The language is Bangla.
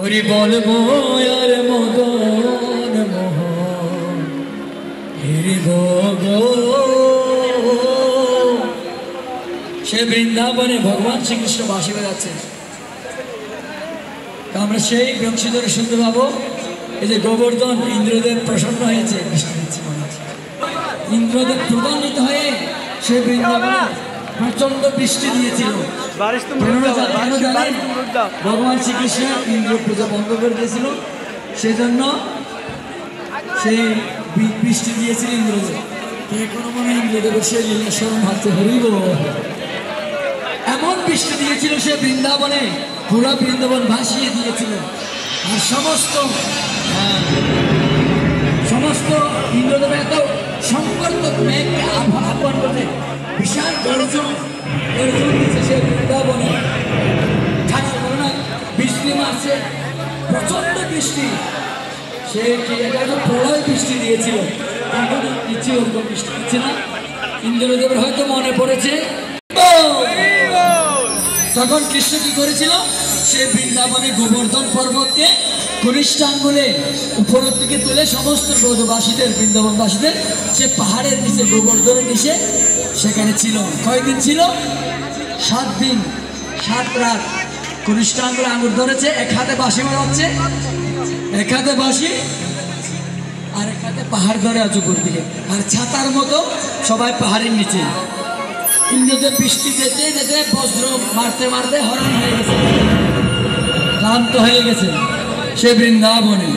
হরি বলবো আর মদন মোহন হরি গো। সে বৃন্দাবনে ভগবান শ্রীকৃষ্ণ বাঁশি বাজাচ্ছেন। আমরা সেই বংশী ধরে শুনতে পাবো। এই যে গোবর্ধন ইন্দ্রদেব প্রসন্ন হয়েছে, ইন্দ্রদেব প্রদান্বিত হয়ে সে বৃন্দাবনে প্রচন্ড বৃষ্টি দিয়েছিল। ভগবান শ্রীকৃষ্ণ ইন্দ্র পূজা বন্ধ করে দিয়েছিল, সেজন্য সেই বৃষ্টি দিয়েছিল ইন্দ্রদেব। এখনো মনে ইন্দ্রদেবের সেই লীলা স্মরণ হচ্ছে, হরিব এমন বৃষ্টি দিয়েছিল সে বৃন্দাবনে, পুরা বৃন্দাবন ভাসিয়ে দিয়েছিল। আর সমস্ত ইন্দ্রদেব এত সংকল্প মেঘকে আহ্বান করতে বিশাল গর্জন দিয়েছে সে বৃন্দাবনে। ঠান্ডা করে না, বৃষ্টি মারছে, প্রচন্ড বৃষ্টি। সে প্রলয় বৃষ্টি দিয়েছিল, এখন ইচ্ছে ওরকম বৃষ্টি দিচ্ছে না। ইন্দ্রদেবের হয়তো মনে পড়েছে। তখন কৃষ্ণ কি করেছিল, সে বৃন্দাবনে গোবর্ধন পর্বতকে কনিষ্ঠ আঙ্গুলে উপরের দিকে তুলে সমস্ত ব্রজবাসীদের, বৃন্দাবনবাসীদের সে পাহাড়ের নিচে, গোবর্ধনের নিচে সেখানে ছিল। কয়দিন ছিল? 7 দিন 7 রাত। কনিষ্ঠ আঙ্গুলে আঙুর ধরেছে, এক হাতে বাঁশি বাজাচ্ছে, এক হাতে বাঁশি আর এক হাতে পাহাড় ধরে আছে উপর দিকে, আর ছাতার মতো সবাই পাহাড়ের নিচে। ইন্দ্রদেব বৃষ্টি যেতে যেতে বজ্র মারতে মারতে হরণ হয়ে গেছে, ক্লান্ত হয়ে গেছে সে বৃন্দাবনে।